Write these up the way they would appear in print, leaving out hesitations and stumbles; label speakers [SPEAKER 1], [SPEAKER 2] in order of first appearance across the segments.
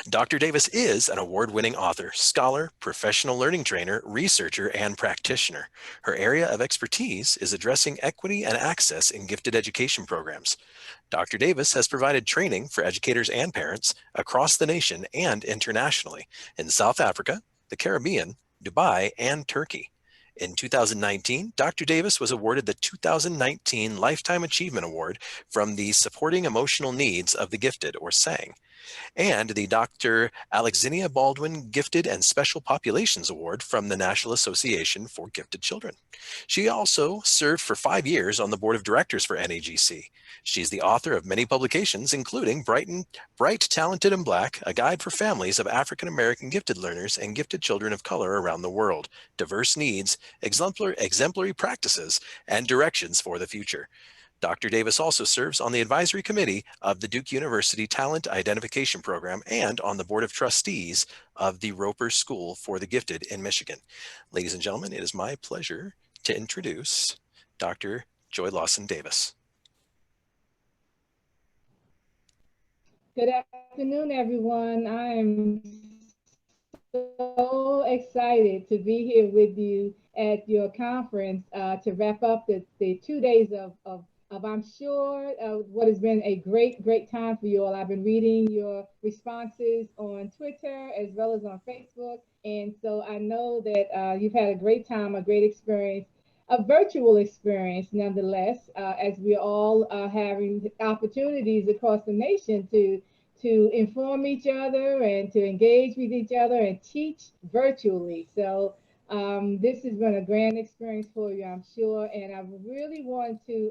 [SPEAKER 1] Dr. Davis is an award-winning author, scholar, professional learning trainer, researcher, and practitioner. Her area of expertise is addressing equity and access in gifted education programs. Dr. Davis has provided training for educators and parents across the nation and internationally in South Africa, the Caribbean, Dubai, and Turkey. In 2019, Dr. Davis was awarded the 2019 Lifetime Achievement Award from the Supporting Emotional Needs of the Gifted, or SANG, and the Dr. Alexina Baldwin Gifted and Special Populations Award from the National Association for Gifted Children. She also served for 5 years on the board of directors for NAGC. She's the author of many publications, including Bright, Talented, and Black, a guide for families of African American gifted learners and gifted children of color around the world, diverse needs, exemplary practices, and directions for the future. Dr. Davis also serves on the advisory committee of the Duke University Talent Identification Program and on the board of trustees of the Roper School for the Gifted in Michigan. Ladies and gentlemen, it is my pleasure to introduce Dr. Joy Lawson Davis.
[SPEAKER 2] Good afternoon, everyone. I'm so excited to be here with you at your conference to wrap up the 2 days of I'm sure, what has been a great time for you all. I've been reading your responses on Twitter as well as on Facebook. And so I know that you've had a great time, a great experience, a virtual experience nonetheless, as we're all having opportunities across the nation to inform each other and to engage with each other and teach virtually. So this has been a grand experience for you, I'm sure, and I really want to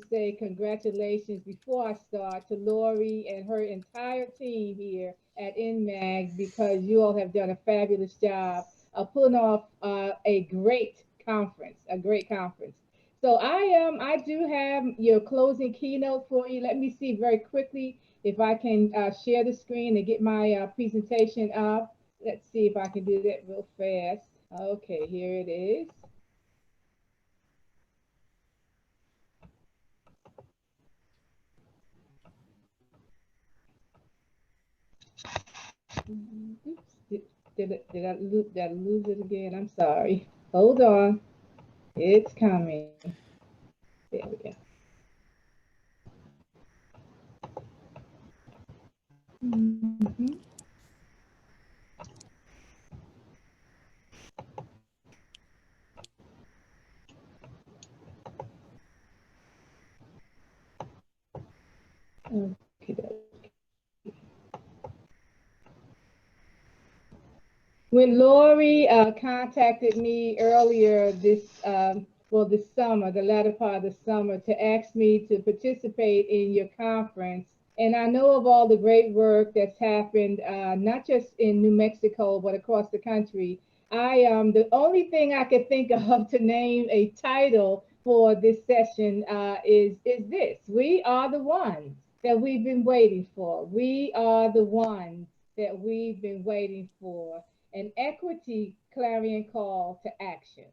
[SPEAKER 2] say congratulations before I start to Lori and her entire team here at NMAG, because you all have done a fabulous job of pulling off a great conference. So I do have your closing keynote for you. Let me see very quickly if I can share the screen and get my presentation up. Let's see if I can do that real fast. Okay, here it is. Oops, did I lose it again? I'm sorry. Hold on. It's coming. There we go. Mm-hmm. Okay. When Lori contacted me earlier this summer, the latter part of the summer, to ask me to participate in your conference, and I know of all the great work that's happened, not just in New Mexico, but across the country. The only thing I could think of to name a title for this session is this: "We are the ones that we've been waiting for. We are the ones that we've been waiting for. An Equity Clarion Call to Action."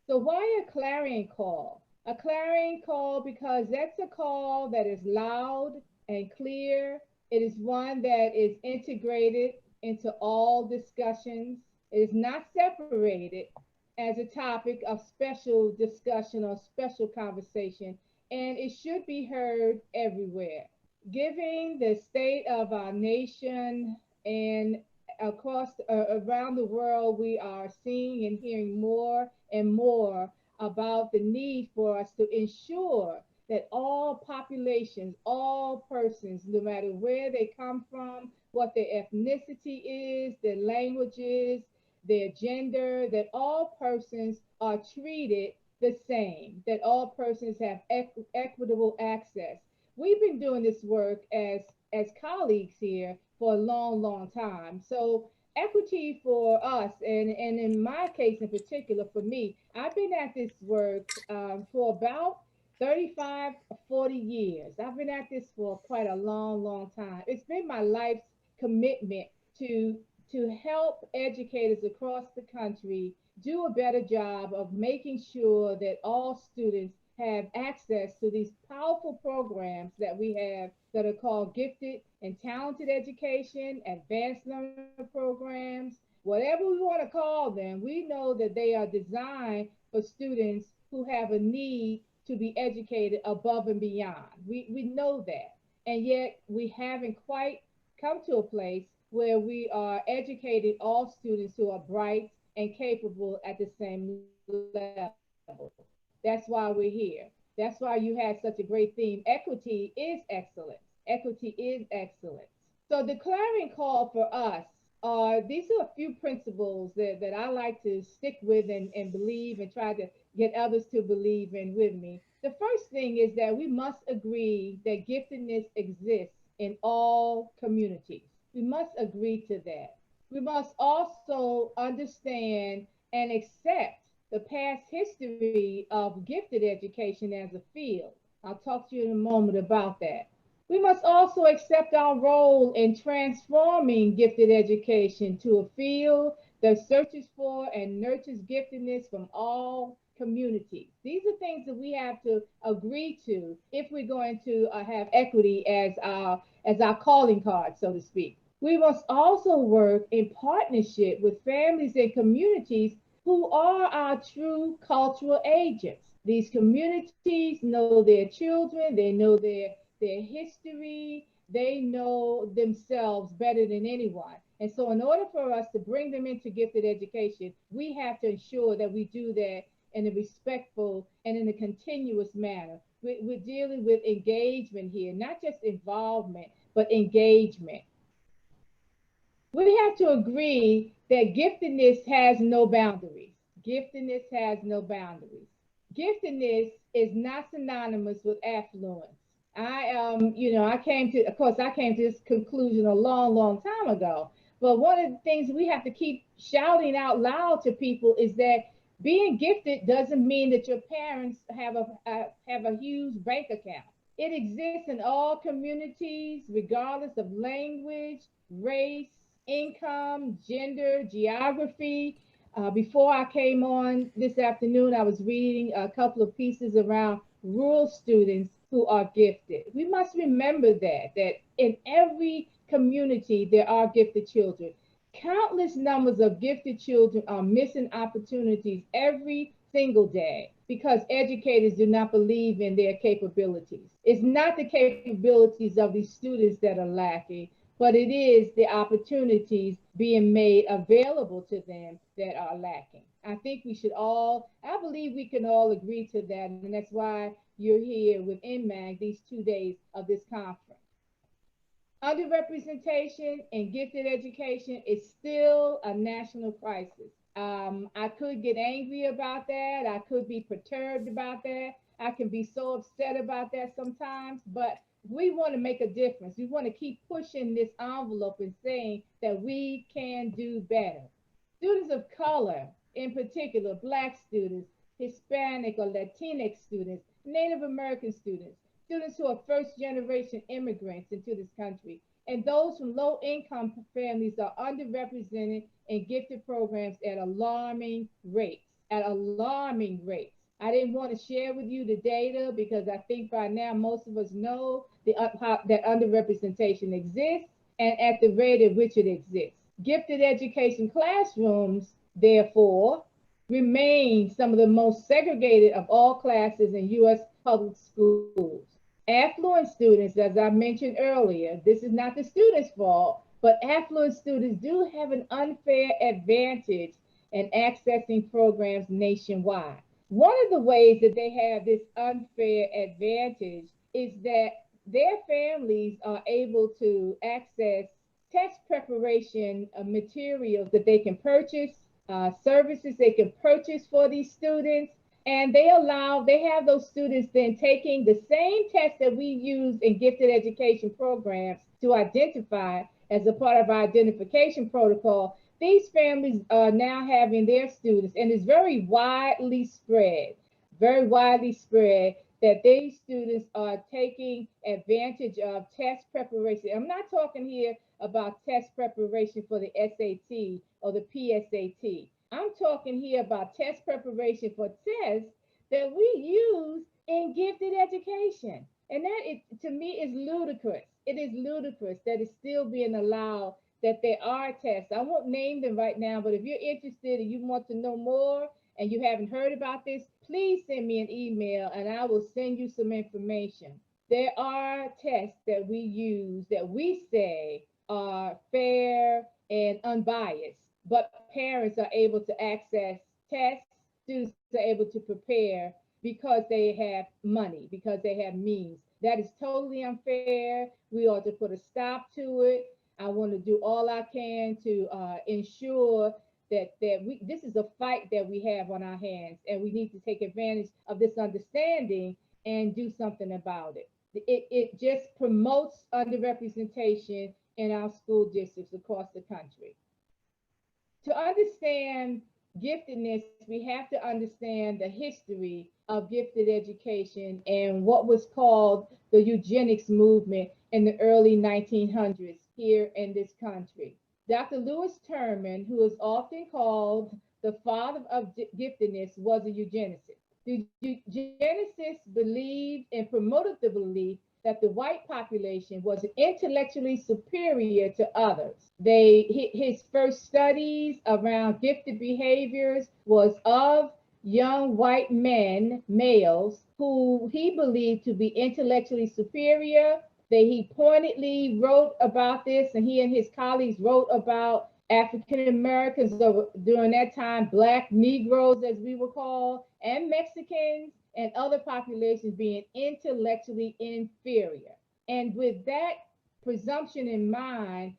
[SPEAKER 2] So why a clarion call? A clarion call because that's a call that is loud and clear. It is one that is integrated into all discussions. It is not separated as a topic of special discussion or special conversation, and it should be heard everywhere. Given the state of our nation and across around the world, we are seeing and hearing more and more about the need for us to ensure that all populations, all persons, no matter where they come from, what their ethnicity is, their language is, their gender, that all persons are treated the same, that all persons have equitable access. We've been doing this work as colleagues here for a long time. So equity for us, and in my case in particular, for me, I've been at this work for about 35, 40 years. I've been at this for quite a long time. It's been my life's commitment to help educators across the country do a better job of making sure that all students have access to these powerful programs that we have that are called gifted and talented education, advanced learner programs, whatever we want to call them. We know that they are designed for students who have a need to be educated above and beyond. We know that. And yet we haven't quite come to a place where we are educating all students who are bright and capable at the same level. That's why we're here. That's why you had such a great theme. Equity is excellence. Equity is excellence. So the clarion call for us these are a few principles that I like to stick with and believe and try to get others to believe in with me. The first thing is that we must agree that giftedness exists in all communities. We must agree to that. We must also understand and accept the past history of gifted education as a field. I'll talk to you in a moment about that. We must also accept our role in transforming gifted education to a field that searches for and nurtures giftedness from all communities. These are things that we have to agree to if we're going to have equity as our calling card, so to speak. We must also work in partnership with families and communities who are our true cultural agents. These communities know their children, they know their history, they know themselves better than anyone. And so, in order for us to bring them into gifted education, we have to ensure that we do that in a respectful and in a continuous manner. We're dealing with engagement here, not just involvement, but engagement. We have to agree that giftedness has no boundaries. Giftedness has no boundaries. Giftedness is not synonymous with affluence. I came to, of course, I came to this conclusion a long, long time ago. But one of the things we have to keep shouting out loud to people is that being gifted doesn't mean that your parents have a huge bank account. It exists in all communities, regardless of language, race, income, gender, geography. Before I came on this afternoon, I was reading a couple of pieces around rural students who are gifted. We must remember that in every community there are gifted children. Countless numbers of gifted children are missing opportunities every single day because educators do not believe in their capabilities. It's not the capabilities of these students that are lacking, but it is the opportunities being made available to them that are lacking. I think we should all, I believe we can all agree to that, and that's why you're here with NMAG these 2 days of this conference. Underrepresentation in gifted education is still a national crisis. I could get angry about that. I could be perturbed about that. I can be so upset about that sometimes, but we want to make a difference. We want to keep pushing this envelope and saying that we can do better. Students of color, in particular, Black students, Hispanic or Latinx students, Native American students, students who are first generation immigrants into this country, and those from low income families are underrepresented in gifted programs at alarming rates. At alarming rates. I didn't want to share with you the data because I think by now most of us know that underrepresentation exists and at the rate at which it exists. Gifted education classrooms, therefore, remain some of the most segregated of all classes in U.S. public schools. Affluent students, as I mentioned earlier, this is not the students' fault, but affluent students do have an unfair advantage in accessing programs nationwide. One of the ways that they have this unfair advantage is that their families are able to access test preparation materials that they can purchase, services they can purchase for these students, and they have those students then taking the same test that we use in gifted education programs to identify as a part of our identification protocol. These families are now having their students, and it's very widely spread that these students are taking advantage of test preparation. I'm not talking here about test preparation for the SAT or the PSAT. I'm talking here about test preparation for tests that we use in gifted education. And that is, to me, is ludicrous. It is ludicrous that it's still being allowed, that there are tests. I won't name them right now, but if you're interested and you want to know more and you haven't heard about this, please send me an email and I will send you some information. There are tests that we use that we say are fair and unbiased, but parents are able to access tests, students are able to prepare because they have money, because they have means. That is totally unfair. We ought to put a stop to it. I want to do all I can to ensure that this is a fight that we have on our hands, and we need to take advantage of this understanding and do something about it. It just promotes underrepresentation in our school districts across the country. To understand giftedness, we have to understand the history of gifted education and what was called the eugenics movement in the early 1900s here in this country. Dr. Lewis Terman, who is often called the father of giftedness, was a eugenicist. The eugenicists believed and promoted the belief that the white population was intellectually superior to others. His first studies around gifted behaviors was of young white men, males, who he believed to be intellectually superior. He pointedly wrote about this, and he and his colleagues wrote about African Americans during that time, Black Negroes, as we were called, and Mexicans and other populations being intellectually inferior. And with that presumption in mind,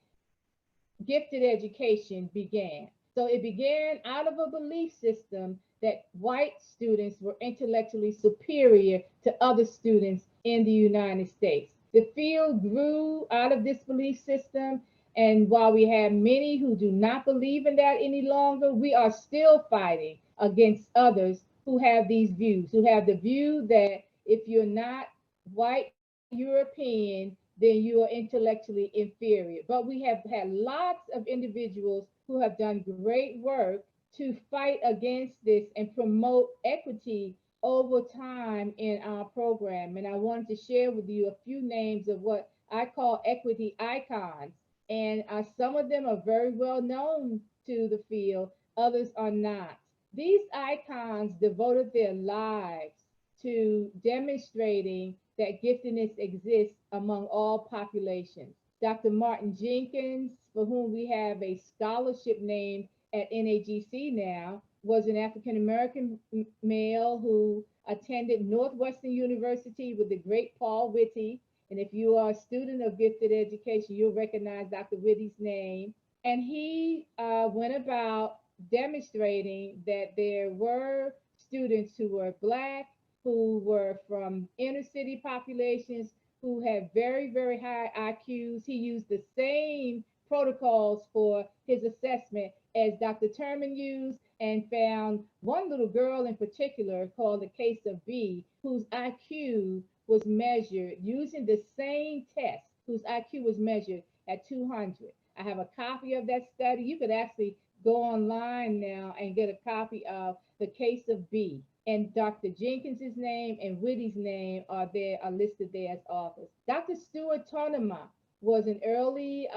[SPEAKER 2] gifted education began. So it began out of a belief system that white students were intellectually superior to other students in the United States. The field grew out of this belief system. And while we have many who do not believe in that any longer, we are still fighting against others who have these views, who have the view that if you're not white European, then you are intellectually inferior. But we have had lots of individuals who have done great work to fight against this and promote equity over time in our program. And I wanted to share with you a few names of what I call equity icons. And some of them are very well known to the field, others are not. These icons devoted their lives to demonstrating that giftedness exists among all populations. Dr. Martin Jenkins, for whom we have a scholarship named at NAGC now, was an African American male who attended Northwestern University with the great Paul Whitty. And if you are a student of gifted education, you'll recognize Dr. Whitty's name. And he went about demonstrating that there were students who were Black, who were from inner city populations, who had very, very high IQs. He used the same protocols for his assessment as Dr. Terman used, and found one little girl in particular called the case of B, whose IQ was measured using the same test, whose IQ was measured at 200. I have a copy of that study. You could actually go online now and get a copy of the case of B. And Dr. Jenkins's name and Whitty's name are listed there as authors. Dr. Stuart Tonema was an early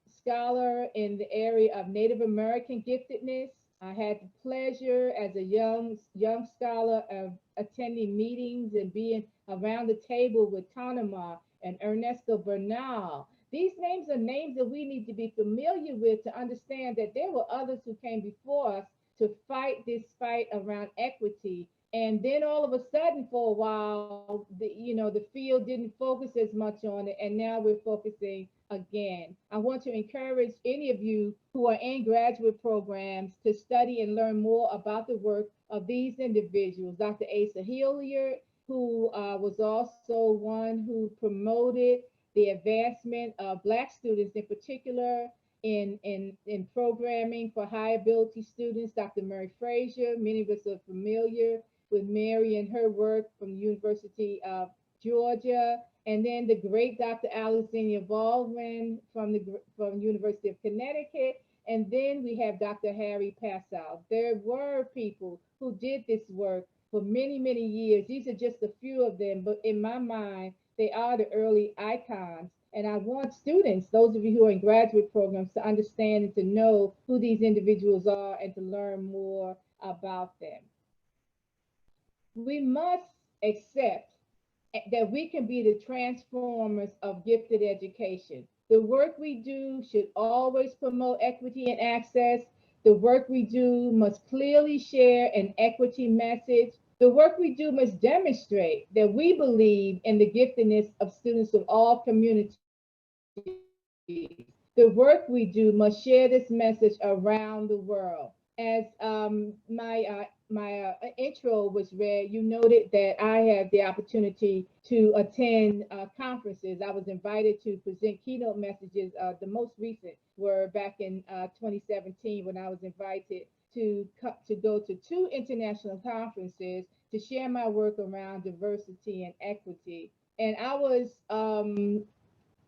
[SPEAKER 2] scholar in the area of Native American giftedness. I had the pleasure as a young scholar of attending meetings and being around the table with Tonema and Ernesto Bernal. These names are names that we need to be familiar with to understand that there were others who came before us to fight this fight around equity. And then all of a sudden, for a while, the field didn't focus as much on it, and now we're focusing again. I want to encourage any of you who are in graduate programs to study and learn more about the work of these individuals. Dr. Asa Hilliard, who was also one who promoted the advancement of Black students in particular in programming for high ability students. Dr. Mary Frazier, many of us are familiar with Mary and her work from the University of Georgia. And then the great Dr. Alexandria Baldwin from University of Connecticut. And then we have Dr. Harry Passow. There were people who did this work for many, many years. These are just a few of them, but in my mind, they are the early icons. And I want students, those of you who are in graduate programs, to understand and to know who these individuals are and to learn more about them. We must accept that we can be the transformers of gifted education. The work we do should always promote equity and access. The work we do must clearly share an equity message. The work we do must demonstrate that we believe in the giftedness of students of all communities. The work we do must share this message around the world. As my intro was read, you noted that I have the opportunity to attend conferences. I was invited to present keynote messages. The most recent were back in 2017 when I was invited to go to two international conferences to share my work around diversity and equity. And I was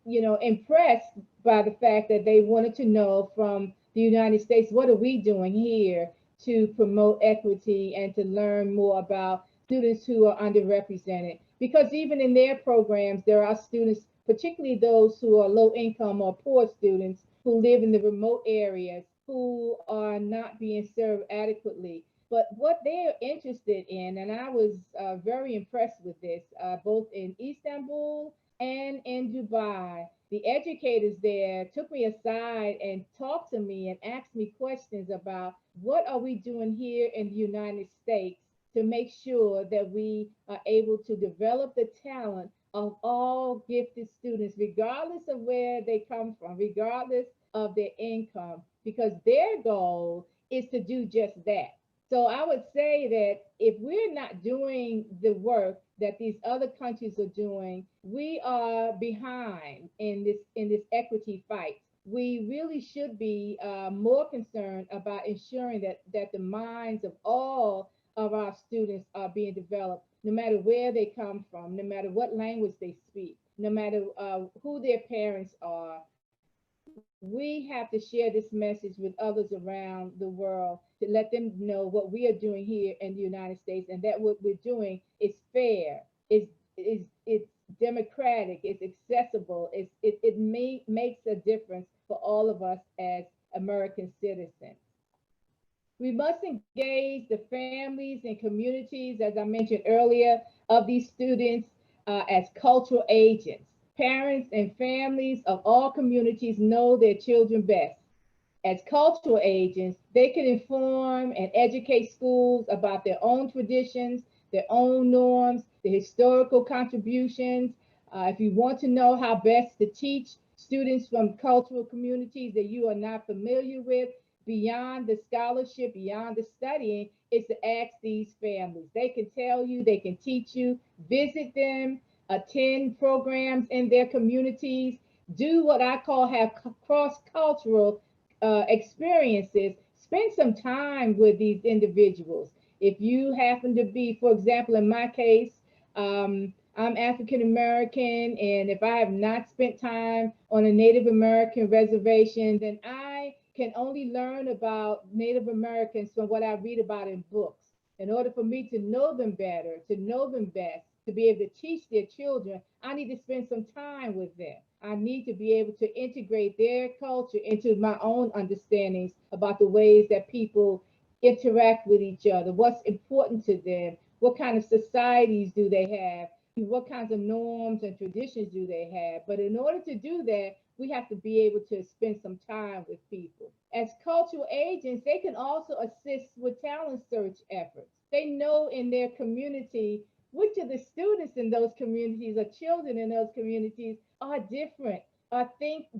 [SPEAKER 2] impressed by the fact that they wanted to know from the United States, what are we doing here to promote equity and to learn more about students who are underrepresented? Because even in their programs, there are students, particularly those who are low income or poor students who live in the remote areas who are not being served adequately. But what they are interested in, and I was very impressed with this, both in Istanbul and in Dubai, the educators there took me aside and talked to me and asked me questions about what are we doing here in the United States to make sure that we are able to develop the talent of all gifted students, regardless of where they come from, regardless of their income, because their goal is to do just that. So I would say that if we're not doing the work that these other countries are doing, we are behind in this equity fight. We really should be more concerned about ensuring that the minds of all of our students are being developed, no matter where they come from, no matter what language they speak, no matter who their parents are. We have to share this message with others around the world to let them know what we are doing here in the United States, and that what we're doing is fair, it's democratic, it's accessible, makes a difference for all of us as American citizens. We must engage the families and communities, as I mentioned earlier, of these students as cultural agents. Parents and families of all communities know their children best. As cultural agents, they can inform and educate schools about their own traditions, their own norms, the historical contributions. If you want to know how best to teach students from cultural communities that you are not familiar with, beyond the scholarship, beyond the studying, is to ask these families. They can tell you, they can teach you, visit them, attend programs in their communities, do what I call have cross cultural experiences, spend some time with these individuals. If you happen to be, for example, in my case, I'm African American, and if I have not spent time on a Native American reservation, then I can only learn about Native Americans from what I read about in books. In order for me to know them better, to know them best, to be able to teach their children, I need to spend some time with them. I need to be able to integrate their culture into my own understandings about the ways that people interact with each other, what's important to them, what kind of societies do they have, what kinds of norms and traditions do they have. But in order to do that, we have to be able to spend some time with people. As cultural agents, they can also assist with talent search efforts. They know in their community which of the students in those communities or children in those communities are different, are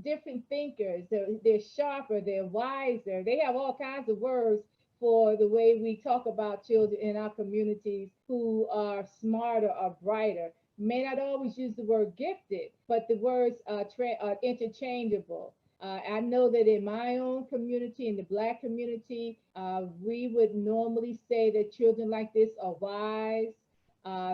[SPEAKER 2] different thinkers. They're sharper, they're wiser. They have all kinds of words for the way we talk about children in our communities who are smarter or brighter. May not always use the word gifted, but the words are interchangeable. I know that in my own community, in the Black community, we would normally say that children like this are wise,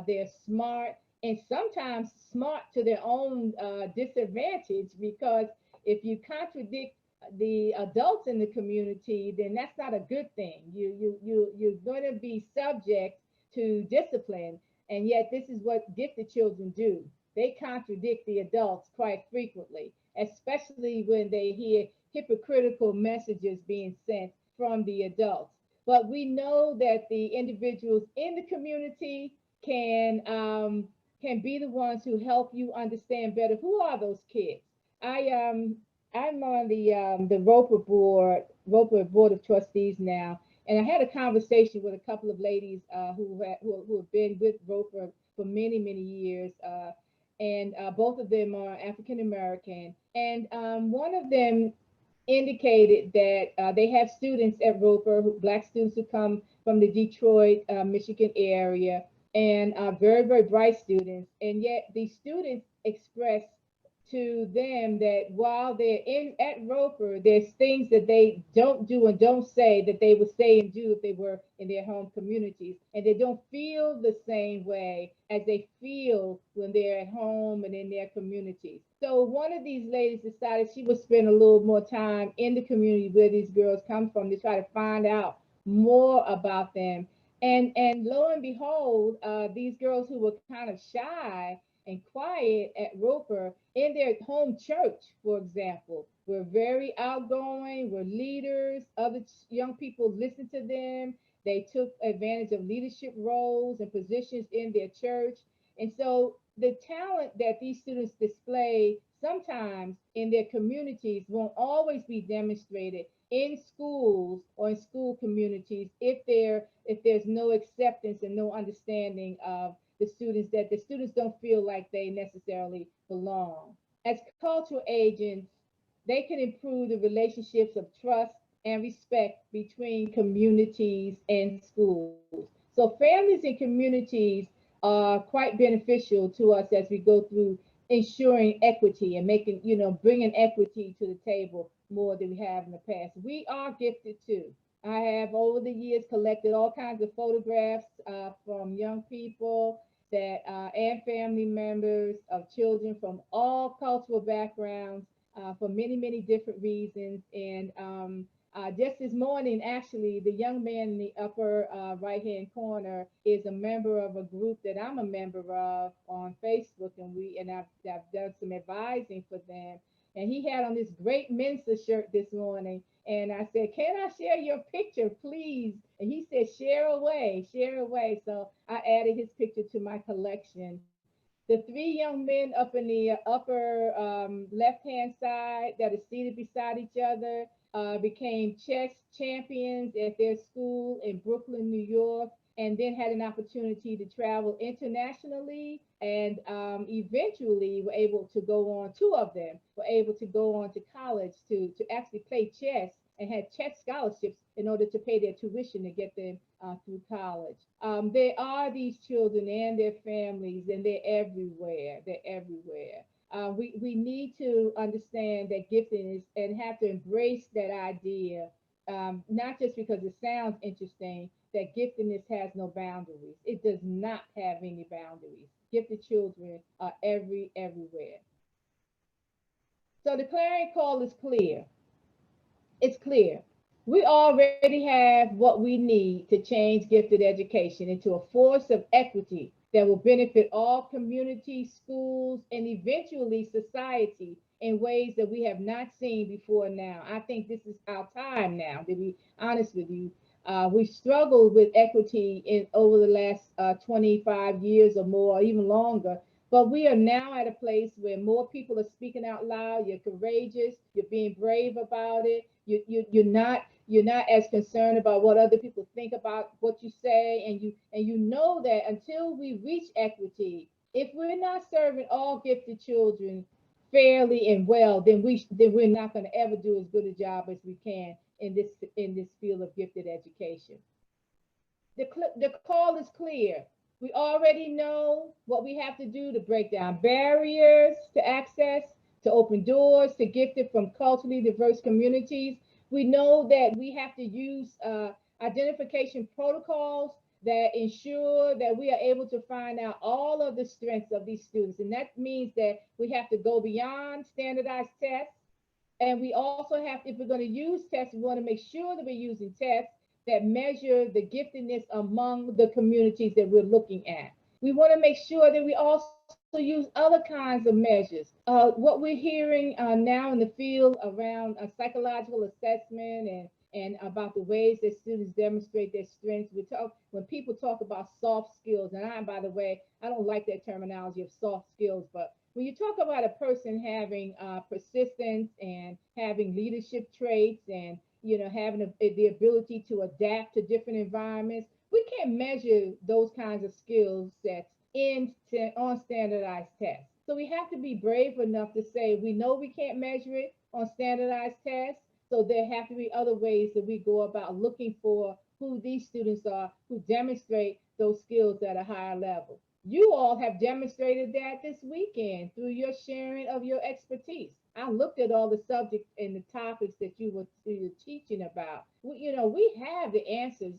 [SPEAKER 2] they're smart, and sometimes smart to their own disadvantage, because if you contradict the adults in the community, then that's not a good thing. You're going to be subject to discipline. And yet, this is what gifted children do. They contradict the adults quite frequently, especially when they hear hypocritical messages being sent from the adults. But we know that the individuals in the community can be the ones who help you understand better who are those kids. I'm on the Roper Board of Trustees now, and I had a conversation with a couple of ladies who have been with Roper for many years, and both of them are African American, and one of them indicated that they have students at Roper, Black students who come from the Detroit, Michigan area, and very bright students. And yet these students express to them that while they're in at Roper, there's things that they don't do and don't say that they would say and do if they were in their home communities. And they don't feel the same way as they feel when they're at home and in their communities. So one of these ladies decided she would spend a little more time in the community where these girls come from to try to find out more about them. And lo and behold, these girls who were kind of shy and quiet at Roper in their home church, for example, were very outgoing, were leaders. Other young people listened to them. They took advantage of leadership roles and positions in their church. And so the talent that these students display sometimes in their communities won't always be demonstrated in schools or in school communities if there's no acceptance and no understanding of the students don't feel like they necessarily belong. As cultural agents, they can improve the relationships of trust and respect between communities and schools. So families and communities are quite beneficial to us as we go through ensuring equity and bringing equity to the table more than we have in the past. We are gifted too. I have over the years collected all kinds of photographs from young people that and family members of children from all cultural backgrounds for many different reasons. And just this morning, actually, the young man in the upper right-hand corner is a member of a group that I'm a member of on Facebook, and I've done some advising for them. And he had on this great Mensa shirt this morning, and I said, "Can I share your picture, please?" And he said, "Share away, share away." So I added his picture to my collection. The three young men up in the upper left-hand side that are seated beside each other became chess champions at their school in Brooklyn, New York, and then had an opportunity to travel internationally and eventually were able to go on, two of them were able to go on to college to actually play chess and had chess scholarships in order to pay their tuition to get them through college. There are these children and their families, and they're everywhere. They're everywhere. We need to understand that gifting is and have to embrace that idea, not just because it sounds interesting, that giftedness has no boundaries. It does not have any boundaries. Gifted children are everywhere. So the clarion call is clear. It's clear. We already have what we need to change gifted education into a force of equity that will benefit all communities, schools, and eventually society in ways that we have not seen before now. I think this is our time now, to be honest with you. We've struggled with equity in over the last 25 years or more, even longer. But we are now at a place where more people are speaking out loud. You're courageous. You're being brave about it. You're not as concerned about what other people think about what you say, and you know that until we reach equity, if we're not serving all gifted children fairly and well, then we're not going to ever do as good a job as we can in this field of gifted education. The call is clear. We already know what we have to do to break down barriers to access, to open doors to gifted from culturally diverse communities. We know that we have to use identification protocols that ensure that we are able to find out all of the strengths of these students. And that means that we have to go beyond standardized tests. And we also have, if we're going to use tests, we want to make sure that we're using tests that measure the giftedness among the communities that we're looking at. We want to make sure that we also use other kinds of measures. What we're hearing now in the field around psychological assessment and about the ways that students demonstrate their strengths. When people talk about soft skills, and by the way, I don't like that terminology of soft skills, but when you talk about a person having persistence and having leadership traits and having the ability to adapt to different environments, we can't measure those kinds of skill sets on standardized tests. So we have to be brave enough to say we know we can't measure it on standardized tests. So there have to be other ways that we go about looking for who these students are who demonstrate those skills at a higher level. You all have demonstrated that this weekend through your sharing of your expertise. I looked at all the subjects and the topics that you were teaching about. We have the answers,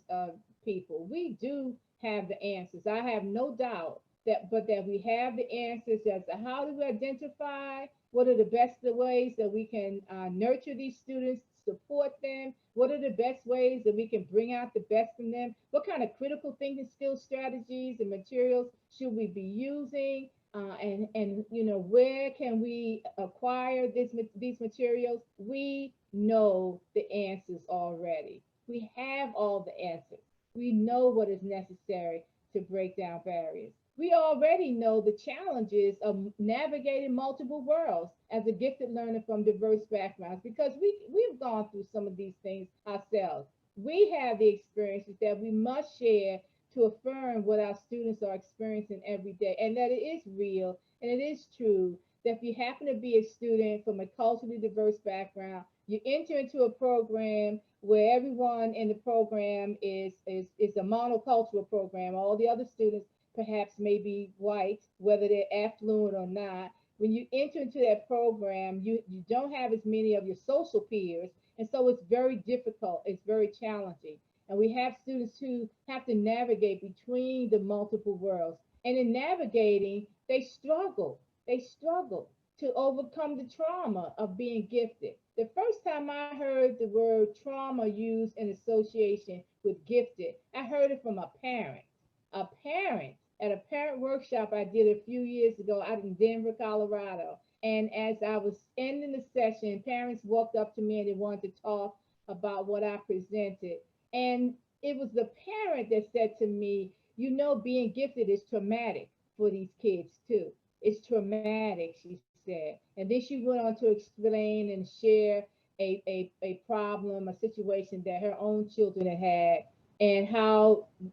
[SPEAKER 2] people. We do have the answers. I have no doubt that we have the answers as to how do we identify what are the best ways that we can nurture these students, support them. What are the best ways that we can bring out the best in them? What kind of critical thinking skills, strategies, and materials should we be using? And where can we acquire these materials? We know the answers already. We have all the answers. We know what is necessary to break down barriers. We already know the challenges of navigating multiple worlds as a gifted learner from diverse backgrounds because we've gone through some of these things ourselves. We have the experiences that we must share to affirm what our students are experiencing every day and that it is real and it is true that if you happen to be a student from a culturally diverse background, you enter into a program where everyone in the program is a monocultural program. All the other students perhaps may be white, whether they're affluent or not. When you enter into that program, you don't have as many of your social peers. And so it's very difficult, it's very challenging. And we have students who have to navigate between the multiple worlds. And in navigating, they struggle. They struggle to overcome the trauma of being gifted. The first time I heard the word trauma used in association with gifted, I heard it from a parent. A parent at a parent workshop I did a few years ago out in Denver, Colorado. And as I was ending the session, parents walked up to me and they wanted to talk about what I presented. And it was the parent that said to me, being gifted is traumatic for these kids too. It's traumatic, she said. And then she went on to explain and share a problem, a situation that her own children had and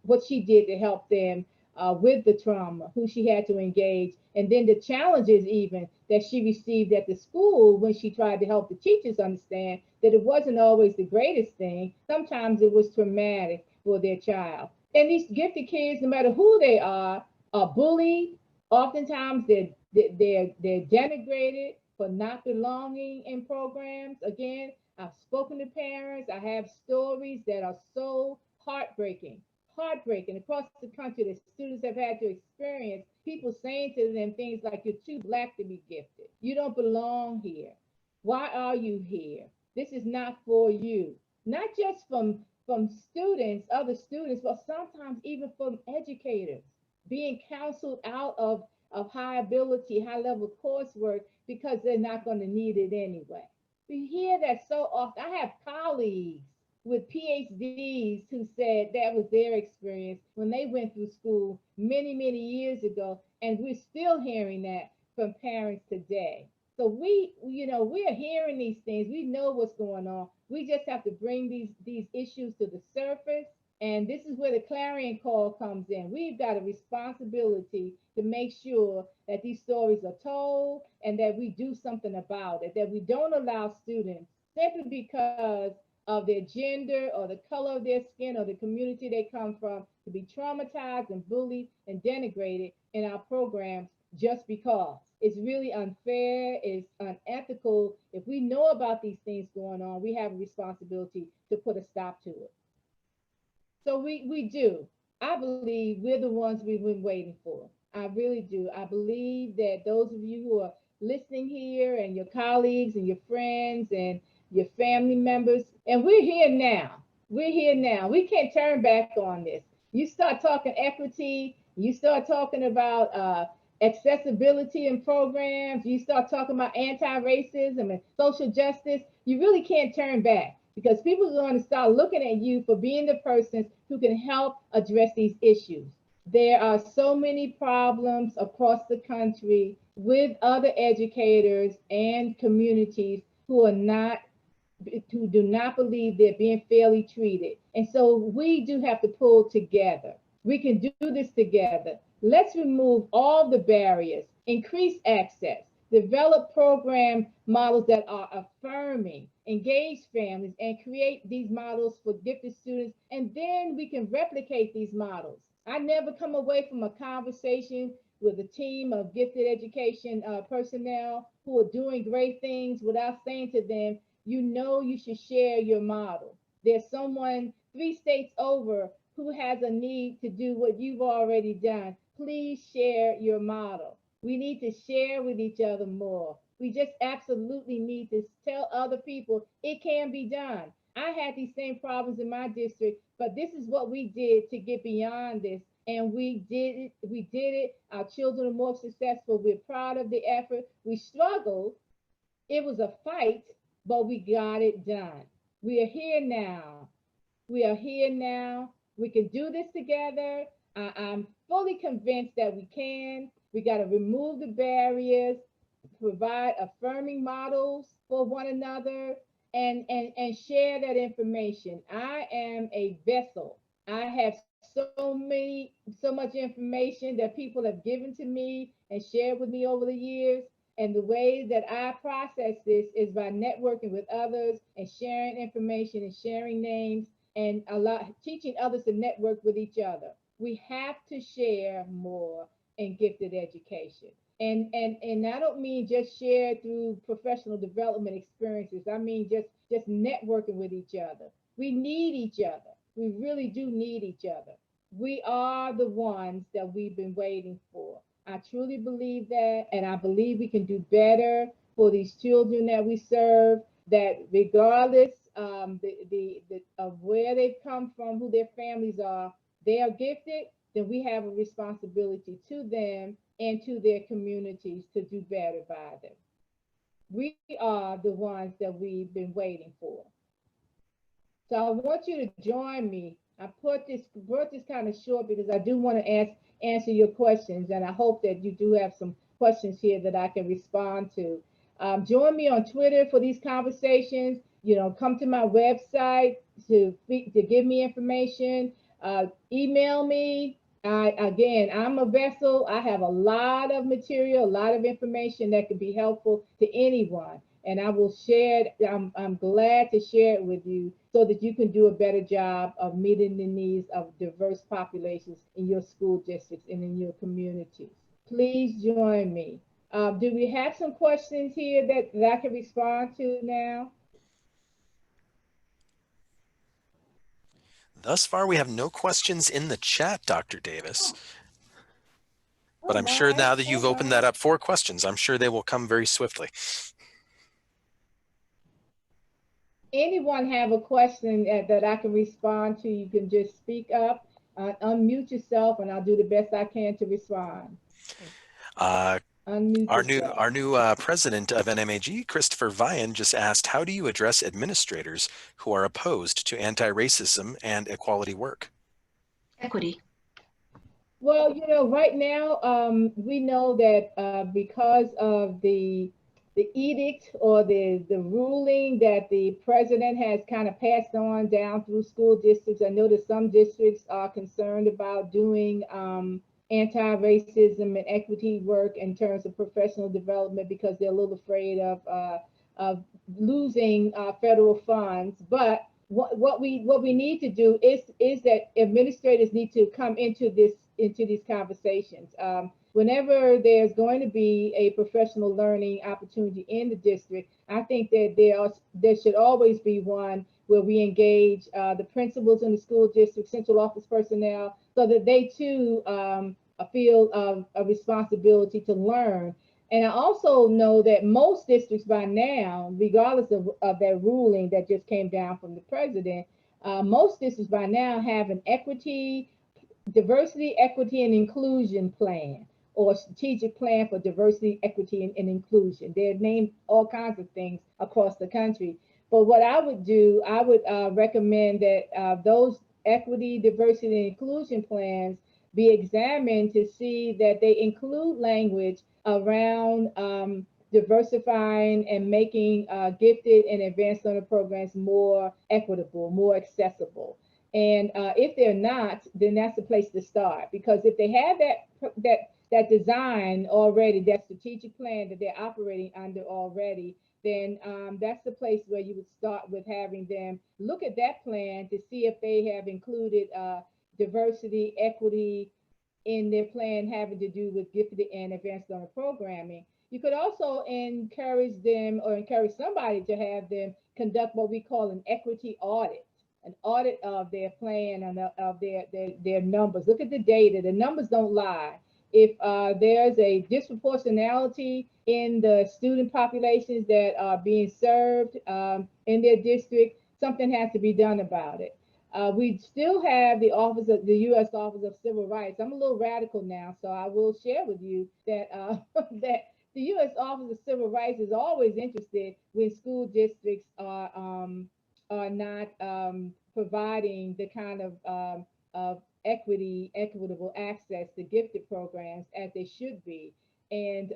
[SPEAKER 2] what she did to help them with the trauma, who she had to engage, and then the challenges even that she received at the school when she tried to help the teachers understand that it wasn't always the greatest thing. Sometimes it was traumatic for their child. And these gifted kids, no matter who they are bullied. Oftentimes they're denigrated for not belonging in programs. Again, I've spoken to parents. I have stories that are so heartbreaking across the country that students have had to experience people saying to them things like, you're too black to be gifted. You don't belong here. Why are you here? This is not for you. Not just from students, other students, but sometimes even from educators being counseled out of high ability, high level coursework because they're not going to need it anyway. We hear that so often. I have colleagues with PhDs who said that was their experience when they went through school many, many years ago. And we're still hearing that from parents today. So we are hearing these things. We know what's going on. We just have to bring these issues to the surface. And this is where the clarion call comes in. We've got a responsibility to make sure that these stories are told and that we do something about it, that we don't allow students simply because of their gender or the color of their skin or the community they come from to be traumatized and bullied and denigrated in our programs just because. It's really unfair, it's unethical. If we know about these things going on, we have a responsibility to put a stop to it. So we do. I believe we're the ones we've been waiting for. I really do. I believe that those of you who are listening here and your colleagues and your friends and your family members, and we're here now. We're here now. We can't turn back on this. You start talking equity, you start talking about accessibility in programs, you start talking about anti-racism and social justice, you really can't turn back because people are going to start looking at you for being the person who can help address these issues. There are so many problems across the country with other educators and communities who do not believe they're being fairly treated. And so we do have to pull together. We can do this together. Let's remove all the barriers, increase access, develop program models that are affirming, engage families, and create these models for gifted students. And then we can replicate these models. I never come away from a conversation with a team of gifted education personnel who are doing great things without saying to them, you know, you should share your model. There's someone 3 states over who has a need to do what you've already done. Please share your model. We need to share with each other more. We just absolutely need to tell other people it can be done. I had these same problems in my district, but this is what we did to get beyond this. And we did it. We did it. Our children are more successful. We're proud of the effort. We struggled. It was a fight, but we got it done. We are here now. We are here now. We can do this together. I'm fully convinced that we can. We got to remove the barriers, provide affirming models for one another, and share that information. I am a vessel. I have so much information that people have given to me and shared with me over the years. And the way that I process this is by networking with others and sharing information and sharing names and teaching others to network with each other. We have to share more in gifted education. And I don't mean just share through professional development experiences. I mean just networking with each other. We need each other. We really do need each other. We are the ones that we've been waiting for. I truly believe that, and I believe we can do better for these children that we serve. That regardless of where they've come from, who their families are, they are gifted. Then we have a responsibility to them and to their communities to do better by them. We are the ones that we've been waiting for. So I want you to join me. I brought this kind of short because I do want to answer your questions, and I hope that you do have some questions here that I can respond to. Join me on Twitter for these conversations. You know, come to my website to give me information. Email me. I'm a vessel. I have a lot of material, a lot of information that could be helpful to anyone. And I will share it. I'm glad to share it with you so that you can do a better job of meeting the needs of diverse populations in your school districts and in your communities. Please join me. Do we have some questions here that I can respond to now?
[SPEAKER 1] Thus far, we have no questions in the chat, Dr. Davis. But
[SPEAKER 2] Oh
[SPEAKER 1] I'm sure
[SPEAKER 2] my,
[SPEAKER 1] now that
[SPEAKER 2] oh
[SPEAKER 1] you've opened that
[SPEAKER 2] my.
[SPEAKER 1] up for questions, I'm sure they will come very swiftly.
[SPEAKER 2] Anyone have a question that I can respond to, you can just speak up, unmute yourself, and I'll do the best I can to respond. Unmute yourself.
[SPEAKER 1] Our new president of NMAG, Christopher Vian, just asked, how do you address administrators who are opposed to anti-racism and equality work?
[SPEAKER 3] Equity.
[SPEAKER 2] Well, you know, right now, we know that because of the edict or the ruling that the president has kind of passed on down through school districts, I know that some districts are concerned about doing anti-racism and equity work in terms of professional development because they're a little afraid of losing federal funds. But what we need to do is that administrators need to come into these conversations. Whenever there's going to be a professional learning opportunity in the district, I think that there should always be one where we engage the principals in the school district, central office personnel, so that they too feel a responsibility to learn. And I also know that most districts by now, regardless of that ruling that just came down from the president, Most districts by now have an diversity, equity, and inclusion plan, or strategic plan for diversity, equity, and inclusion. They're named all kinds of things across the country. But what I would do, I would recommend that those equity, diversity, and inclusion plans be examined to see that they include language around diversifying and making gifted and advanced learner programs more equitable, more accessible. And if they're not, then that's the place to start. Because if they have that design already, that strategic plan that they're operating under already, then that's the place where you would start with having them look at that plan to see if they have included diversity, equity in their plan having to do with gifted and advanced learner programming. You could also encourage them or encourage somebody to have them conduct what we call an audit of their plan and of their numbers. Look at the data. The numbers don't lie. If there's a disproportionality in the student populations that are being served in their district, something has to be done about it. We still have the U.S. Office of Civil Rights. I'm a little radical now, so I will share with you that that the U.S. Office of Civil Rights is always interested when school districts are not providing the kind of equitable access to gifted programs as they should be. And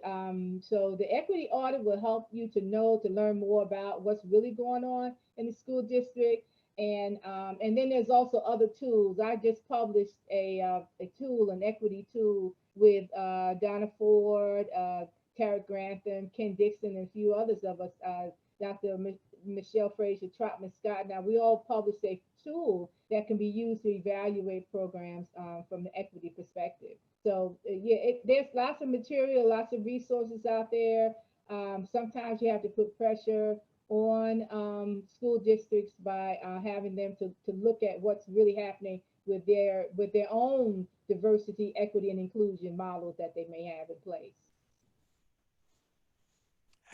[SPEAKER 2] so the equity audit will help you to learn more about what's really going on in the school district. And then there's also other tools. I just published an equity tool with Donna Ford, Tara Grantham, Ken Dixon, and a few others of us, Dr. Michelle Frazier, Trotman Scott. Now, we all published a tool that can be used to evaluate programs from the equity perspective. So, there's lots of material, lots of resources out there. Sometimes you have to put pressure on school districts by having them to look at what's really happening with their own diversity, equity, and inclusion models that they may have in place.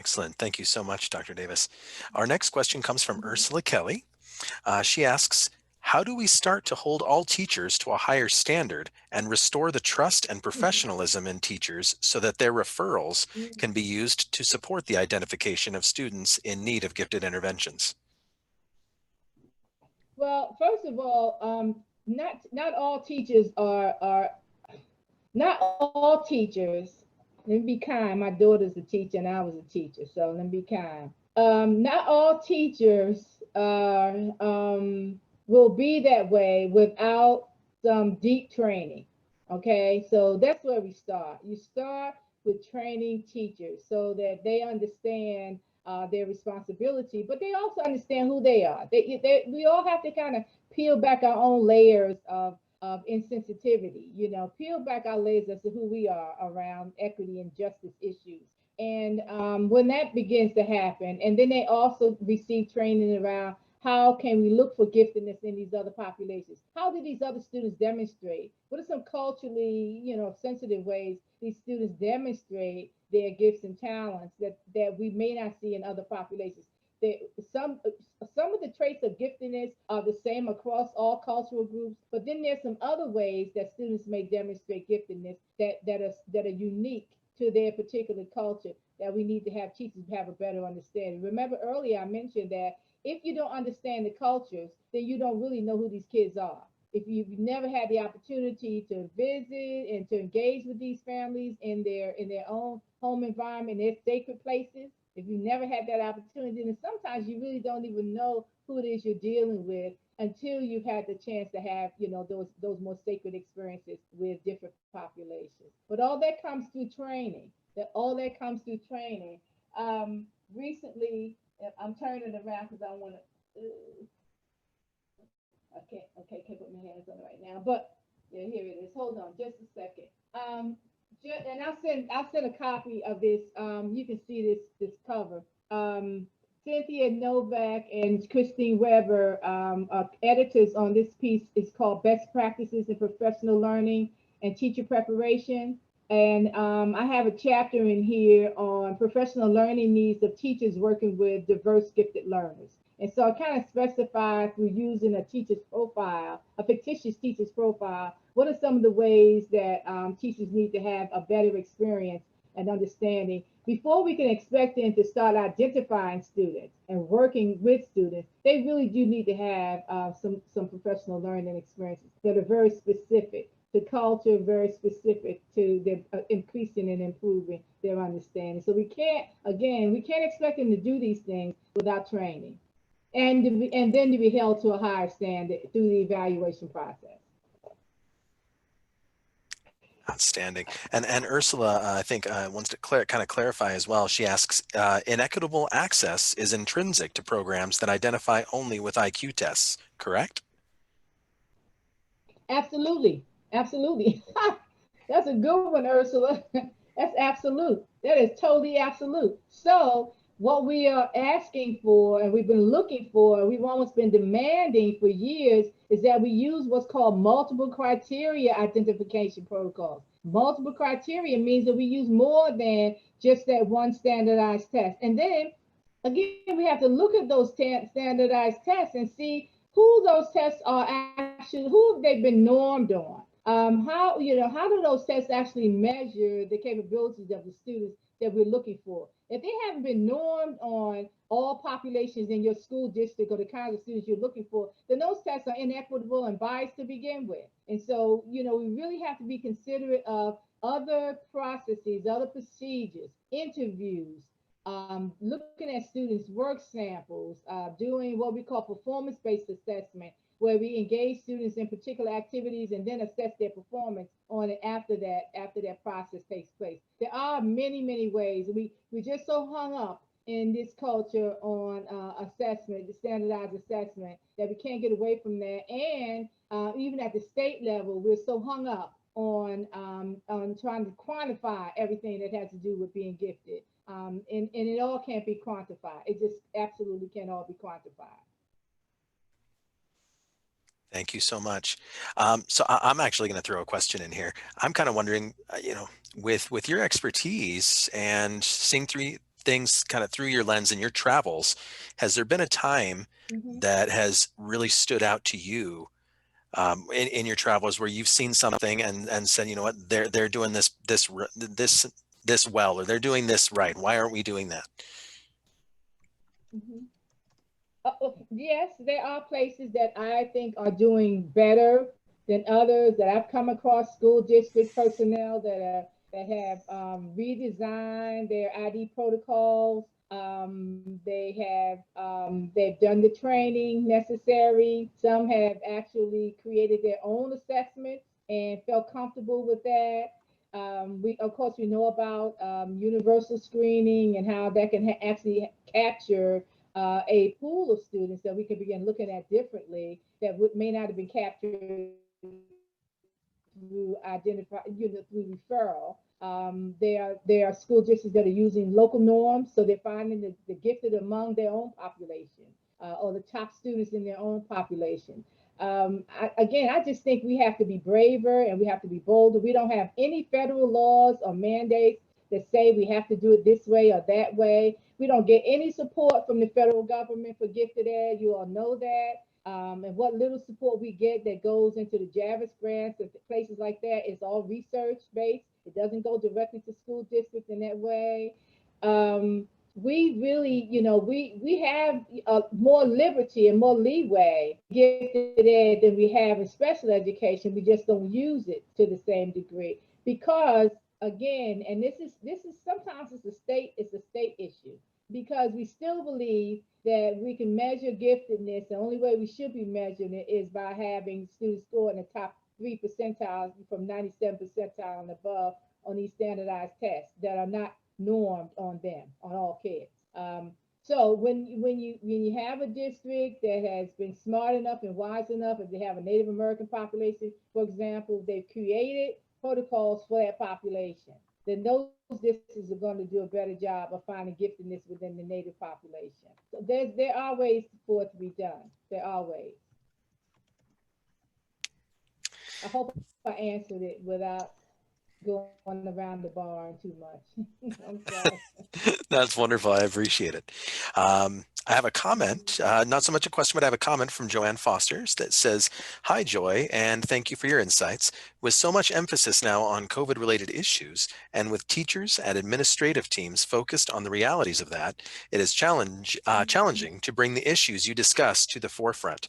[SPEAKER 1] Excellent. Thank you so much, Dr. Davis. Our next question comes from Ursula Kelly. She asks, how do we start to hold all teachers to a higher standard and restore the trust and professionalism in teachers so that their referrals can be used to support the identification of students in need of gifted interventions?
[SPEAKER 2] Well, first of all, not all teachers are not all teachers. Let me be kind. My daughter's a teacher and I was a teacher, so let me be kind. Not all teachers will be that way without some deep training. Okay, so that's where we start. You start with training teachers so that they understand their responsibility, but they also understand who they are. We all have to kind of peel back our own layers of insensitivity, peel back our layers as to who we are around equity and justice issues. And when that begins to happen, and then they also receive training around how can we look for giftedness in these other populations? How do these other students demonstrate? What are some culturally, sensitive ways these students demonstrate their gifts and talents that we may not see in other populations? Some of the traits of giftedness are the same across all cultural groups, but then there's some other ways that students may demonstrate giftedness that are unique to their particular culture that we need to have teachers have a better understanding. Remember earlier I mentioned that if you don't understand the cultures, then you don't really know who these kids are. If you've never had the opportunity to visit and to engage with these families in their own home environment, their sacred places, if you never had that opportunity, then sometimes you really don't even know who it is you're dealing with until you've had the chance to have, those more sacred experiences with different populations. But all that comes through training. Recently, I'm turning around because I want to. I can't put my hands on it right now. But yeah, here it is. Hold on, just a second. And I'll send a copy of this. You can see this cover. Cynthia Novak and Christine Weber are editors on this piece. It's called Best Practices in Professional Learning and Teacher Preparation. And I have a chapter in here on professional learning needs of teachers working with diverse gifted learners. And so I kind of specify through using a teacher's profile, a fictitious teacher's profile, what are some of the ways that teachers need to have a better experience and understanding before we can expect them to start identifying students and working with students. They really do need to have some professional learning experiences that are very specific to culture, very specific to their increasing and improving their understanding. So we can't, again, we can't expect them to do these things without training and and then to be held to a higher standard through the evaluation process.
[SPEAKER 1] Outstanding. And Ursula, I think, wants to kind of clarify as well. She asks, inequitable access is intrinsic to programs that identify only with IQ tests, correct?
[SPEAKER 2] Absolutely. Absolutely. That's a good one, Ursula. That's absolute. That is totally absolute. So, what we are asking for, and we've been looking for, we've almost been demanding for years, is that we use what's called multiple criteria identification protocols. Multiple criteria means that we use more than just that one standardized test. And then, again, we have to look at those standardized tests and see who those tests are actually, who have they been normed on. How, how do those tests actually measure the capabilities of the students that we're looking for? If they haven't been normed on all populations in your school district or the kinds of students you're looking for, then those tests are inequitable and biased to begin with. And so, we really have to be considerate of other processes, other procedures, interviews, looking at students' work samples, doing what we call performance-based assessment, where we engage students in particular activities and then assess their performance on it after that process takes place. There are many, many ways. We just so hung up in this culture on assessment, the standardized assessment, that we can't get away from that. And even at the state level, we're so hung up on trying to quantify everything that has to do with being gifted. And it all can't be quantified. It just absolutely can't all be quantified.
[SPEAKER 1] Thank you so much. So I'm actually going to throw a question in here. I'm kind of wondering, with your expertise and seeing through things kind of through your lens and your travels, has there been a time
[SPEAKER 2] Mm-hmm.
[SPEAKER 1] that has really stood out to you in your travels where you've seen something and said, you know what, they're doing this well, or they're doing this right. Why aren't we doing that?
[SPEAKER 2] Mm-hmm. Yes, there are places that I think are doing better than others that I've come across school district personnel that have redesigned their ID protocols. They've done the training necessary. Some have actually created their own assessments and felt comfortable with that. We of course we know about universal screening and how that can actually capture a pool of students that we can begin looking at differently that may not have been captured through through referral. There are school districts that are using local norms, so they're finding the gifted among their own population or the top students in their own population. Again, I just think we have to be braver and we have to be bolder. We don't have any federal laws or mandates that say we have to do it this way or that way. We don't get any support from the federal government for gifted ed. You all know that. And what little support we get that goes into the Javis grants and places like that is all research based. It doesn't go directly to school districts in that way. We really, we have more liberty and more leeway gifted ed than we have in special education. We just don't use it to the same degree because, again, and this is sometimes it's a state issue because we still believe that we can measure giftedness. The only way we should be measuring it is by having students score in the top 3 percentiles from 97 percentile and above on these standardized tests that are not normed on them, on all kids. So when you have a district that has been smart enough and wise enough, if they have a Native American population, for example, they've created protocols for that population, then those districts are going to do a better job of finding giftedness within the Native population. So there are ways for it to be done. There are ways. I hope I answered it without going around the barn too much. I'm sorry.
[SPEAKER 1] That's wonderful. I appreciate it. I have a comment, not so much a question, but I have a comment from Joanne Fosters that says, "Hi, Joy, and thank you for your insights. With so much emphasis now on COVID-related issues, and with teachers and administrative teams focused on the realities of that, it is challenging to bring the issues you discuss to the forefront.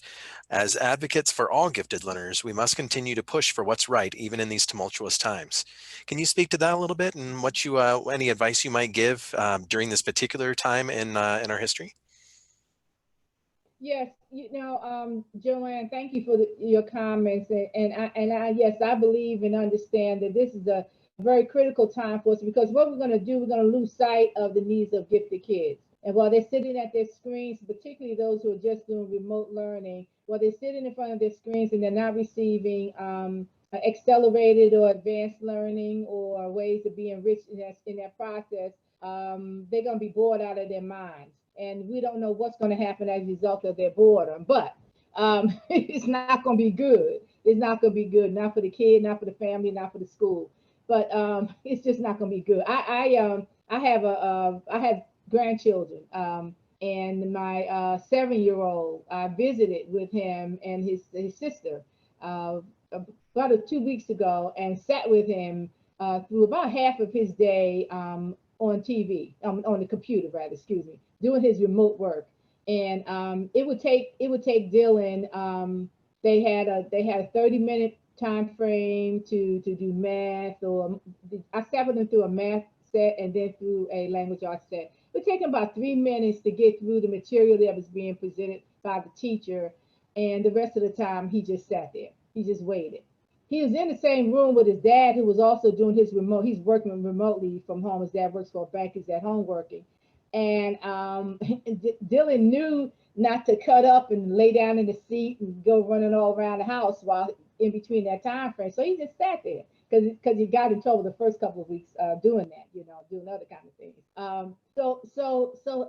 [SPEAKER 1] As advocates for all gifted learners, we must continue to push for what's right, even in these tumultuous times." Can you speak to that a little bit, and what you, any advice you might give during this particular time in our history?
[SPEAKER 2] Yes, Joanne, thank you for your comments, yes, I believe and understand that this is a very critical time for us, because what we're going to do, we're going to lose sight of the needs of gifted kids. And while they're sitting at their screens, particularly those who are just doing remote learning, while they're sitting in front of their screens and they're not receiving accelerated or advanced learning or ways to be enriched in that process, they're going to be bored out of their minds. And we don't know what's going to happen as a result of their boredom, but it's not going to be good. It's not going to be good, not for the kid, not for the family, not for the school. But it's just not going to be good. I have grandchildren, and my 7-year-old, I visited with him and his sister about 2 weeks ago, and sat with him through about half of his day on TV, on the computer, rather, excuse me, doing his remote work. And it would take Dylan. They had a 30-minute time frame to do math, or I sat with him through a math set and then through a language arts set. It would take him about 3 minutes to get through the material that was being presented by the teacher, and the rest of the time he just sat there. He just waited. He was in the same room with his dad, who was also doing his remote. He's working remotely from home. His dad works for a bank. He's at home working. And Dylan knew not to cut up and lay down in the seat and go running all around the house while in between that time frame. So he just sat there because he got in trouble the first couple of weeks doing that, doing other kind of things. So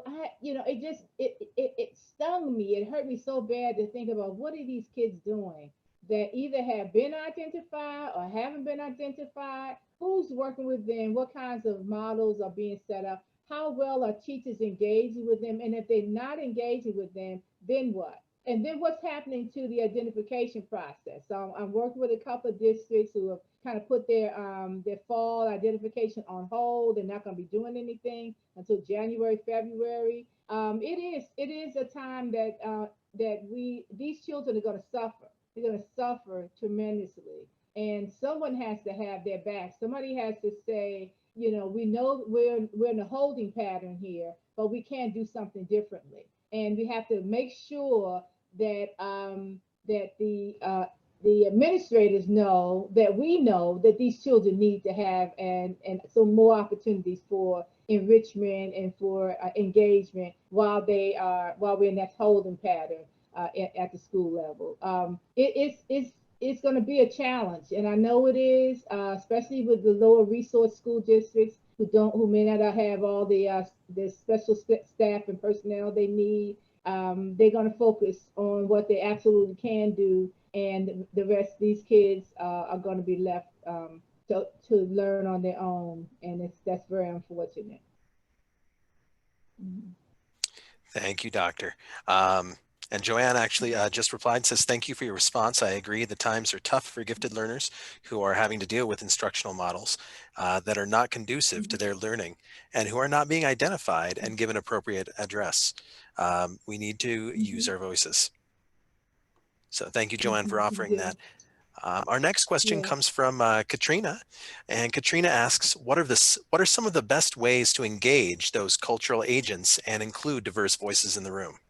[SPEAKER 2] I, it stung me. It hurt me so bad to think about, what are these kids doing that either have been identified or haven't been identified? Who's working with them? What kinds of models are being set up? How well are teachers engaging with them? And if they're not engaging with them, then what? And then what's happening to the identification process? So I'm working with a couple of districts who have kind of put their fall identification on hold. They're not going to be doing anything until January, February. It is a time that these children are going to suffer. They're going to suffer tremendously, and someone has to have their back. Somebody has to say, we know we're in a holding pattern here, but we can't do something differently. And we have to make sure that the administrators know that we know that these children need to have and some more opportunities for enrichment and for engagement while we're in that holding pattern at the school level. It's going to be a challenge, and I know it is, especially with the lower resource school districts who may not have all the special staff and personnel they need. They're going to focus on what they absolutely can do, and the rest of these kids are going to be left to learn on their own, and that's very unfortunate. Mm-hmm.
[SPEAKER 1] Thank you, Doctor. And Joanne actually just replied and says, "Thank you for your response. I agree. The times are tough for gifted learners who are having to deal with instructional models that are not conducive to their learning and who are not being identified and given appropriate address. We need to use our voices." So thank you, Joanne, for offering
[SPEAKER 2] Yeah.
[SPEAKER 1] that. Our next question
[SPEAKER 2] Yeah.
[SPEAKER 1] comes from Katrina, and Katrina asks, what are some of the best ways to engage those cultural agents and include diverse voices in the room?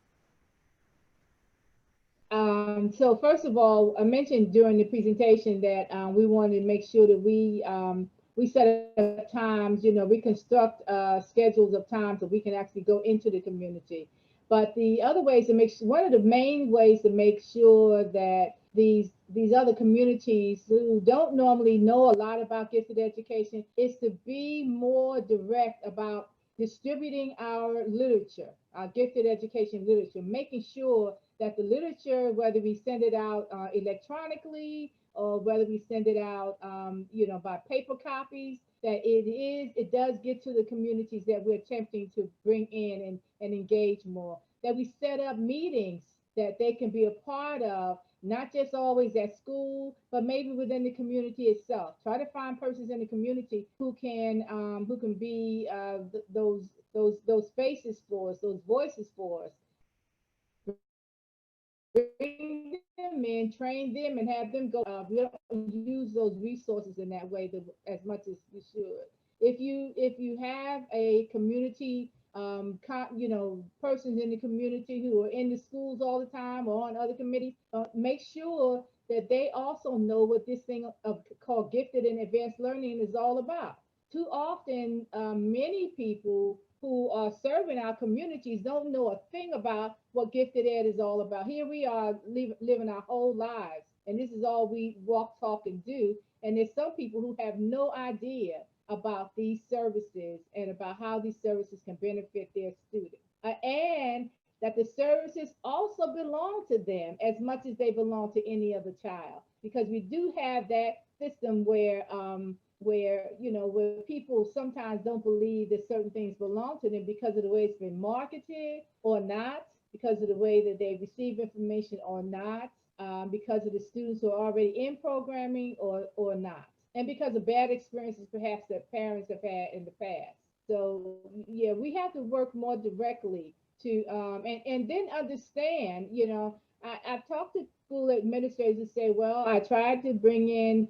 [SPEAKER 2] So first of all, I mentioned during the presentation that we wanted to make sure that we set up times, we construct schedules of times so we can actually go into the community. But the other ways to one of the main ways to make sure that these other communities who don't normally know a lot about gifted education is to be more direct about distributing our literature, our gifted education literature, making sure that the literature, whether we send it out electronically or whether we send it out, by paper copies, that it does get to the communities that we're attempting to bring in and engage more. that we set up meetings that they can be a part of, not just always at school, but maybe within the community itself. Try to find persons in the community who can be those faces for us, those voices for us. Bring them in, train them, and have them go. We don't use those resources in that way as much as we should. If you have a community, persons in the community who are in the schools all the time or on other committees, make sure that they also know what this thing called gifted and advanced learning is all about. Too often, many people who are serving our communities don't know a thing about what gifted ed is all about. Here we are living our whole lives, and this is all we walk, talk, and do. And there's some people who have no idea about these services and about how these services can benefit their students. And that the services also belong to them as much as they belong to any other child, because we do have that system where people sometimes don't believe that certain things belong to them because of the way it's been marketed or not, because of the way that they receive information or not, because of the students who are already in programming or not, and because of bad experiences perhaps that parents have had in the past. So yeah, we have to work more directly to and then understand. I've talked to school administrators who say, well, I tried to bring in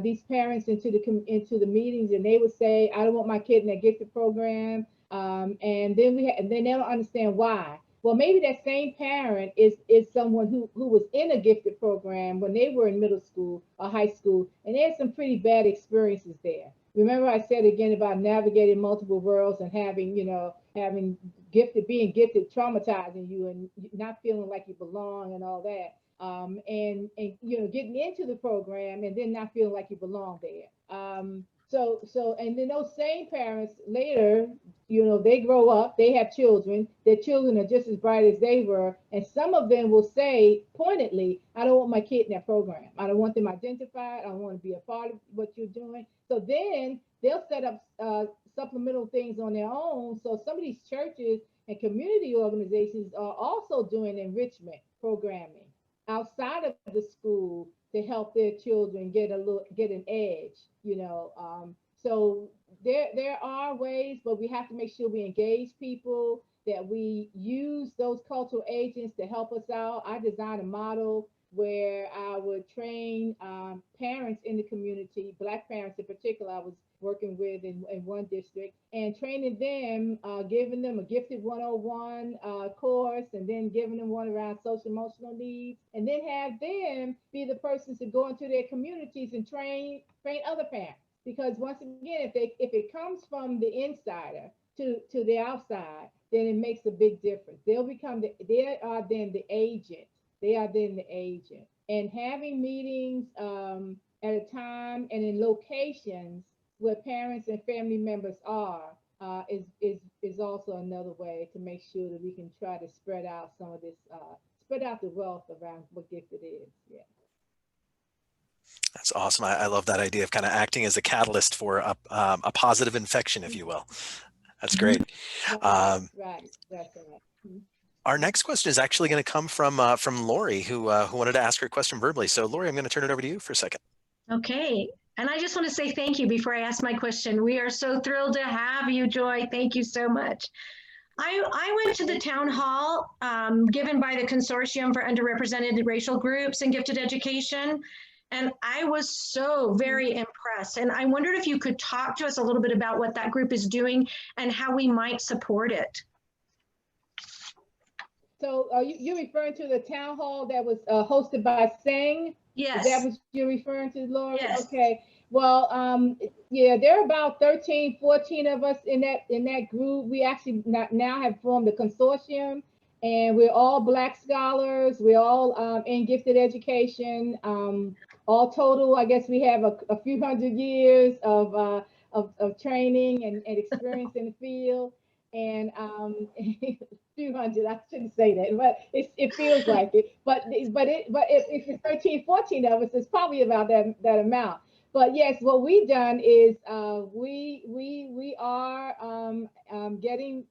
[SPEAKER 2] these parents into the meetings, and they would say, I don't want my kid in that gifted program, and then they don't understand why. Well, maybe that same parent is someone who was in a gifted program when they were in middle school or high school, and they had some pretty bad experiences there. Remember, I said again about navigating multiple worlds and having being gifted, traumatizing you and not feeling like you belong and all that. And getting into the program and then not feeling like you belong there. So and then those same parents later, they grow up, they have children, their children are just as bright as they were, and some of them will say pointedly, I don't want my kid in that program. I don't want them identified. I don't want to be a part of what you're doing. So then they'll set up supplemental things on their own. So some of these churches and community organizations are also doing enrichment programming outside of the school to help their children get an edge. So there are ways, but we have to make sure we engage people, that we use those cultural agents to help us out. I designed a model where I would train parents in the community, Black parents in particular. I was working with in one district, and training them, giving them a gifted 101 course, and then giving them one around social emotional needs, and then have them be the persons to go into their communities and train other parents. Because once again, if it comes from the insider to the outside, then it makes a big difference. They are then the agent. They are then the agent. And having meetings at a time and in locations where parents and family members are is also another way to make sure that we can try to spread out some of this, spread out the wealth around what gifted is. Yeah.
[SPEAKER 1] That's awesome. I love that idea of kind of acting as a catalyst for a positive infection, if you will. That's great.
[SPEAKER 2] Right. That's right.
[SPEAKER 1] Our next question is actually going to come from Lori, who wanted to ask her question verbally. So, Lori, I'm going to turn it over to you for a second.
[SPEAKER 3] Okay. And I just want to say thank you before I ask my question. We are so thrilled to have you, Joy. Thank you so much. I went to the town hall given by the Consortium for Underrepresented Racial Groups in Gifted Education, and I was so very impressed. And I wondered if you could talk to us a little bit about what that group is doing and how we might support it.
[SPEAKER 2] So are you referring to the town hall that was hosted by Sing?
[SPEAKER 3] Yes.
[SPEAKER 2] Is that what you're referring to, Laura?
[SPEAKER 3] Yes.
[SPEAKER 2] Okay. Well, yeah, there are about 13, 14 of us in that group. We actually now have formed a consortium, and we're all Black scholars. We're all in gifted education. All total, I guess we have a few hundred years of training and experience in the field. And few hundred, I shouldn't say that, but it feels like it. But if it's 13, 14 of us, it's probably about that amount. But yes, what we've done is we are getting,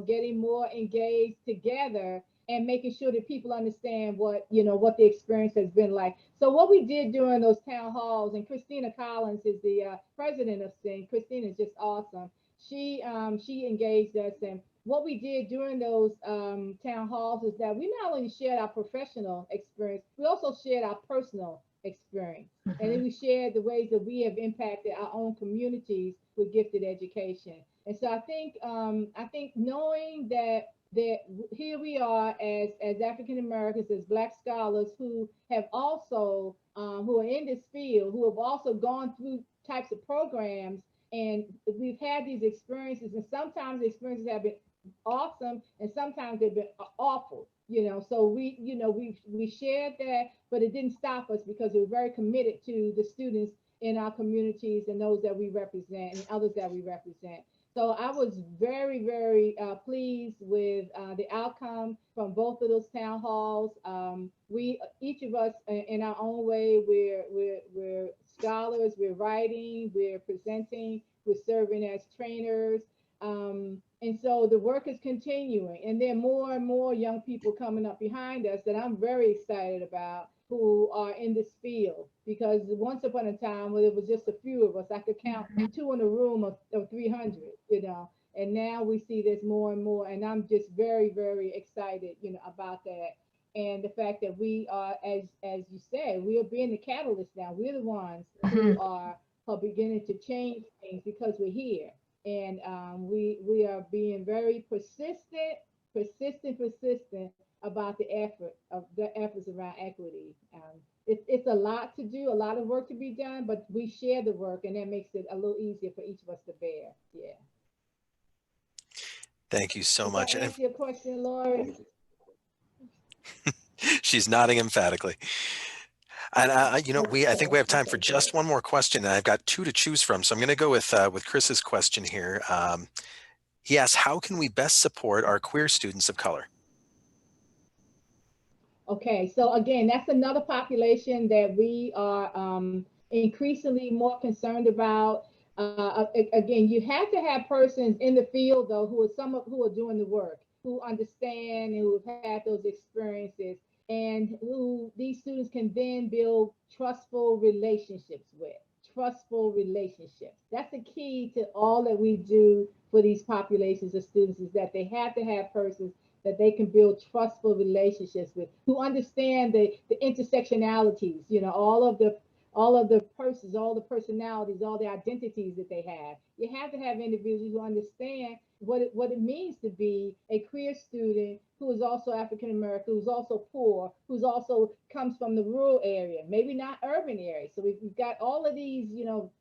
[SPEAKER 2] getting more engaged together and making sure that people understand what the experience has been like. So what we did during those town halls, and Christina Collins is the president of SIN. Christina is just awesome. She engaged us, and what we did during those town halls is that we not only shared our professional experience, we also shared our personal experience. And then we shared the ways that we have impacted our own communities with gifted education. And so I think knowing that here we are as African Americans, as Black scholars who have also who are in this field, who have also gone through types of programs, and we've had these experiences, and sometimes the experiences have been awesome, and sometimes they've been awful. So we shared that, but it didn't stop us because we were very committed to the students in our communities and those that we represent and others that we represent. So I was very, very pleased with the outcome from both of those town halls. We, each of us, in our own way, we're scholars. We're writing. We're presenting. We're serving as trainers. And so the work is continuing, and there are more and more young people coming up behind us that I'm very excited about, who are in this field, because once upon a time when it was just a few of us, I could count two in a room of 300, and now we see there's more and more, and I'm just very, very excited, about that. And the fact that we are, as you said, we are being the catalyst now. We're the ones who are beginning to change things because we're here. And we are being very persistent about the efforts around equity. It's a lot to do, a lot of work to be done, but we share the work, and that makes it a little easier for each of us to bear. Yeah.
[SPEAKER 1] Thank you so
[SPEAKER 2] Does
[SPEAKER 1] much.
[SPEAKER 2] that
[SPEAKER 1] And
[SPEAKER 2] answer your question, Lori?
[SPEAKER 1] she's nodding emphatically. And I think we
[SPEAKER 2] Okay.
[SPEAKER 1] have time for
[SPEAKER 2] Okay, good.
[SPEAKER 1] just one more question, and I've got two to choose from. So I'm going to go with Chris's question here. He asks, how can we best support our queer students of color?
[SPEAKER 2] Okay, so again, that's another population that we are increasingly more concerned about. Again, you have to have persons in the field, though, who are doing the work, who understand and who have had those experiences, and who these students can then build trustful relationships with. Trustful relationships. That's the key to all that we do for these populations of students, is that they have to have persons that they can build trustful relationships with, who understand the intersectionalities, all of the persons, all the personalities, all the identities that they have. You have to have individuals who understand what it means to be a queer student who is also African American, who's also poor, who's also comes from the rural area, maybe not urban area. So we've got all of these,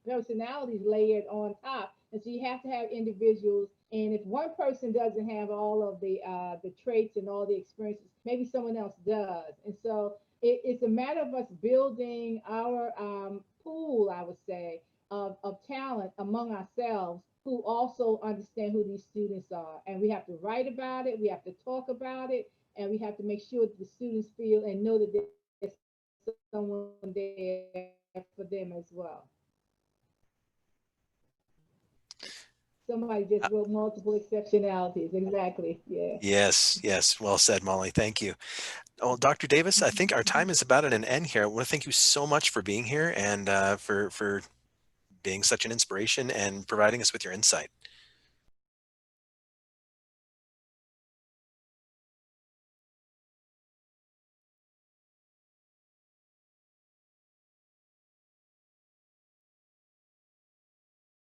[SPEAKER 2] personalities layered on top. And so you have to have individuals. And if one person doesn't have all of the traits and all the experiences, maybe someone else does. And so it's a matter of us building our pool, I would say, of talent among ourselves, who also understand who these students are. And we have to write about it, we have to talk about it, and we have to make sure that the students feel and know that there's someone there for them as well. Somebody just wrote multiple exceptionalities. Exactly. Yeah.
[SPEAKER 1] Yes. Well said, Molly. Thank you. Well, Dr. Davis, I think our time is about at an end here. I want to thank you so much for being here and for being such an inspiration and providing us with your insight.